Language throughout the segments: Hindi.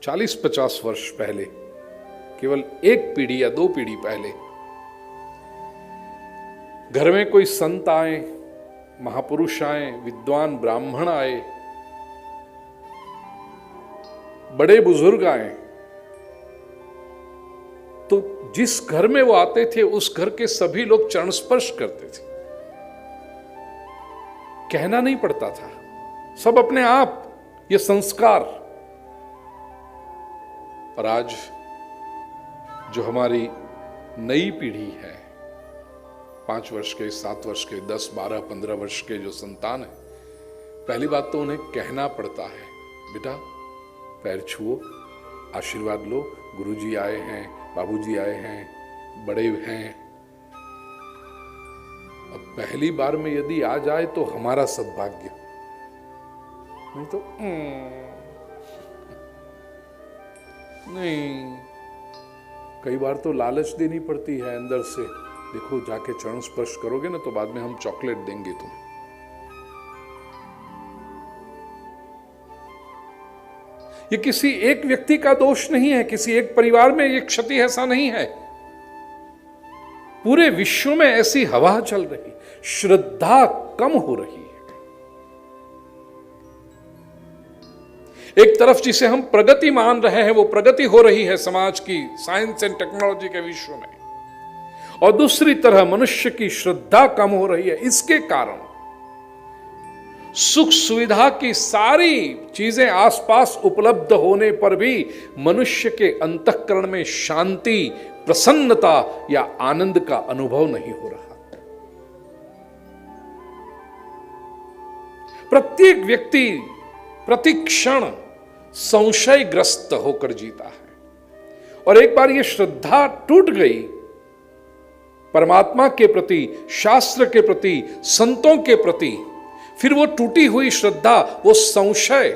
40-50 वर्ष पहले, केवल एक पीढ़ी या 2 पीढ़ी पहले, घर में कोई संत आए, महापुरुष आए, विद्वान ब्राह्मण आए, बड़े बुजुर्ग आए, तो जिस घर में वो आते थे उस घर के सभी लोग चरण स्पर्श करते थे। कहना नहीं पड़ता था, सब अपने आप, ये संस्कार। और आज जो हमारी नई पीढ़ी है, 5 वर्ष के, 7 वर्ष के, 10, 12, 15 वर्ष के जो संतान है, पहली बात तो उन्हें कहना पड़ता है, बेटा पैर छुओ, आशीर्वाद लो, गुरुजी आए हैं, बाबूजी आए हैं, बड़े हैं। अब पहली बार में यदि आ जाए तो हमारा सद्भाग्य, नहीं तो नहीं। कई बार तो लालच देनी पड़ती है अंदर से, देखो जाके चरण स्पर्श करोगे ना तो बाद में हम चॉकलेट देंगे तुम्हें। ये किसी एक व्यक्ति का दोष नहीं है, किसी एक परिवार में ये क्षति ऐसा नहीं है, पूरे विश्व में ऐसी हवा चल रही, श्रद्धा कम हो रही है। एक तरफ जिसे हम प्रगति मान रहे हैं वो प्रगति हो रही है समाज की, साइंस एंड टेक्नोलॉजी के विश्व में, और दूसरी तरह मनुष्य की श्रद्धा कम हो रही है। इसके कारण सुख सुविधा की सारी चीजें आसपास उपलब्ध होने पर भी मनुष्य के अंतःकरण में शांति, प्रसन्नता या आनंद का अनुभव नहीं हो रहा। प्रत्येक व्यक्ति प्रति क्षण संशयग्रस्त होकर जीता है, और एक बार यह श्रद्धा टूट गई परमात्मा के प्रति, शास्त्र के प्रति, संतों के प्रति, फिर वो टूटी हुई श्रद्धा, वो संशय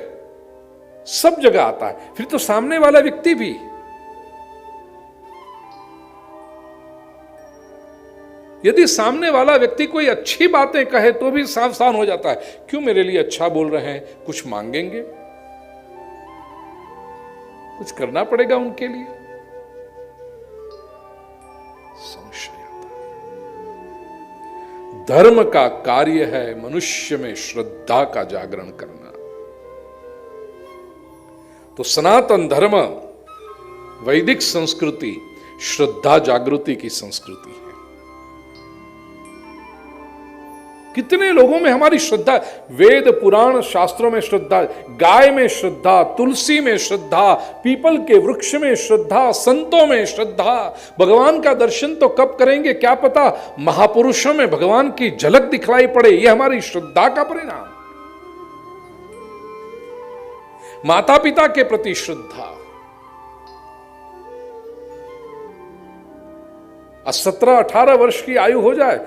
सब जगह आता है। फिर तो सामने वाला व्यक्ति भी, यदि सामने वाला व्यक्ति कोई अच्छी बातें कहे तो भी सावधान हो जाता है, क्यों मेरे लिए अच्छा बोल रहे हैं, कुछ मांगेंगे, कुछ करना पड़ेगा उनके लिए, संशय आता है। धर्म का कार्य है मनुष्य में श्रद्धा का जागरण करना। तो सनातन धर्म, वैदिक संस्कृति श्रद्धा जागृति की संस्कृति है। कितने लोगों में हमारी श्रद्धा, वेद पुराण शास्त्रों में श्रद्धा, गाय में श्रद्धा, तुलसी में श्रद्धा, पीपल के वृक्ष में श्रद्धा, संतों में श्रद्धा। भगवान का दर्शन तो कब करेंगे क्या पता, महापुरुषों में भगवान की झलक दिखलाई पड़े, यह हमारी श्रद्धा का परिणाम। माता पिता के प्रति श्रद्धा, 17-18 वर्ष की आयु हो जाए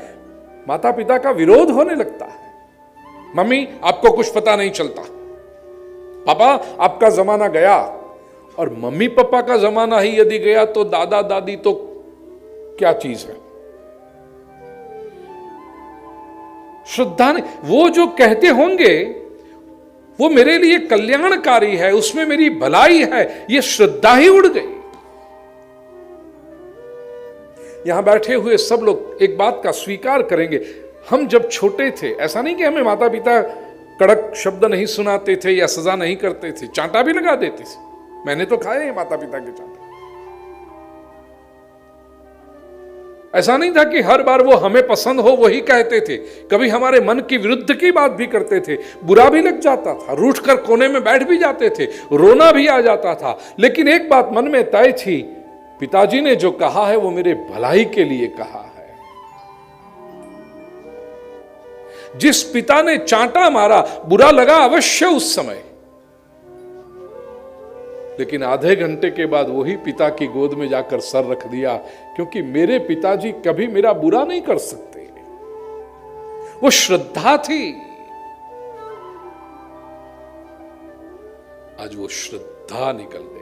माता पिता का विरोध होने लगता है। मम्मी आपको कुछ पता नहीं चलता, पापा आपका जमाना गया। और मम्मी पापा का जमाना ही यदि गया तो दादा दादी तो क्या चीज है। श्रद्धा नहीं, वो जो कहते होंगे वो मेरे लिए कल्याणकारी है, उसमें मेरी भलाई है, ये श्रद्धा ही उड़ गई। यहां बैठे हुए सब लोग एक बात का स्वीकार करेंगे, हम जब छोटे थे, ऐसा नहीं कि हमें माता पिता कड़क शब्द नहीं सुनाते थे या सजा नहीं करते थे, चांटा भी लगा देते थे। मैंने तो खाए हैं माता पिता के चांटे। ऐसा नहीं था कि हर बार वो हमें पसंद हो वही कहते थे, कभी हमारे मन की विरुद्ध की बात भी करते थे, बुरा भी लग जाता था, रूठ कर कोने में बैठ भी जाते थे, रोना भी आ जाता था। लेकिन एक बात मन में तय थी, पिताजी ने जो कहा है वो मेरे भलाई के लिए कहा है। जिस पिता ने चांटा मारा, बुरा लगा अवश्य उस समय, लेकिन आधे घंटे के बाद वही पिता की गोद में जाकर सर रख दिया, क्योंकि मेरे पिताजी कभी मेरा बुरा नहीं कर सकते। वो श्रद्धा थी। आज वो श्रद्धा निकल गई।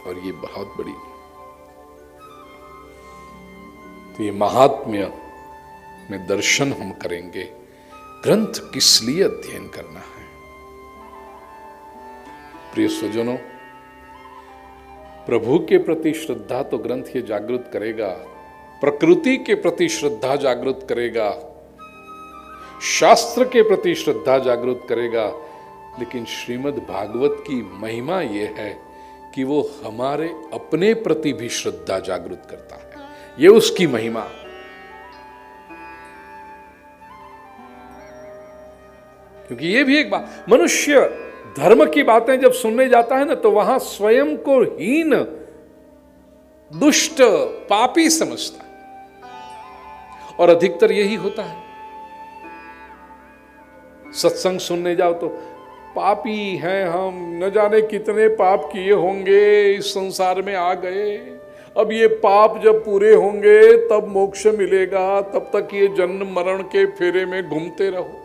और ये बहुत बड़ी, तो ये महात्म्य में दर्शन हम करेंगे ग्रंथ किस लिए अध्ययन करना है? प्रिय स्वजनों, प्रभु के प्रति श्रद्धा तो ग्रंथ ये जागृत करेगा, प्रकृति के प्रति श्रद्धा जागृत करेगा, शास्त्र के प्रति श्रद्धा जागृत करेगा, लेकिन श्रीमद् भागवत की महिमा यह है कि वो हमारे अपने प्रति भी श्रद्धा जागृत करता है। ये उसकी महिमा। क्योंकि ये भी एक बात, मनुष्य धर्म की बातें जब सुनने जाता है ना, तो वहां स्वयं को हीन, दुष्ट, पापी समझता है, और अधिकतर यही होता है। सत्संग सुनने जाओ तो पापी हैं हम, न जाने कितने पाप किए होंगे, इस संसार में आ गए, अब ये पाप जब पूरे होंगे तब मोक्ष मिलेगा, तब तक ये जन्म मरण के फेरे में घूमते रहो।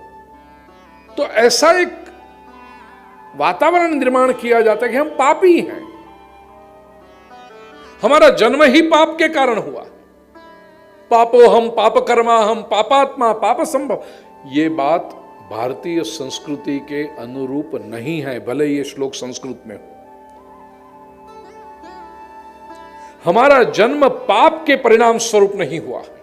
तो ऐसा एक वातावरण निर्माण किया जाता है कि हम पापी हैं, हमारा जन्म ही पाप के कारण हुआ। पापो हम पाप कर्मा हम पापात्मा पाप संभव। ये बात भारतीय संस्कृति के अनुरूप नहीं है, भले ये श्लोक संस्कृत में हो। हमारा जन्म पाप के परिणाम स्वरूप नहीं हुआ है।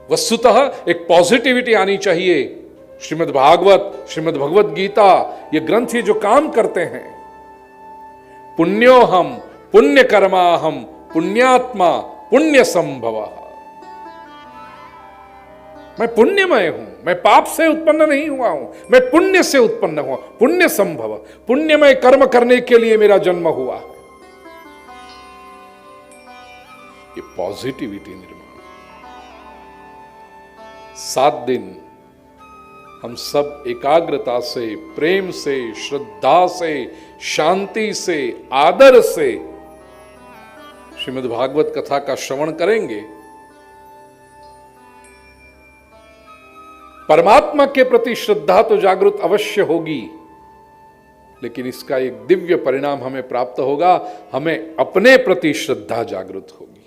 वस्तुतः एक पॉजिटिविटी आनी चाहिए। श्रीमद् भागवत, श्रीमद् भगवत गीता, ये ग्रंथ ये जो काम करते हैं, पुण्यो हम पुण्य कर्मा हम पुण्यात्मा पुण्य संभव। मैं पुण्यमय हूं, मैं पाप से उत्पन्न नहीं हुआ हूं, मैं पुण्य से उत्पन्न हुआ, पुण्य संभव, पुण्यमय कर्म करने के लिए मेरा जन्म हुआ है। ये पॉजिटिविटी निर्माण। 7 दिन हम सब एकाग्रता से, प्रेम से, श्रद्धा से, शांति से, आदर से श्रीमद् भागवत कथा का श्रवण करेंगे। परमात्मा के प्रति श्रद्धा तो जागृत अवश्य होगी, लेकिन इसका एक दिव्य परिणाम हमें प्राप्त होगा, हमें अपने प्रति श्रद्धा जागृत होगी।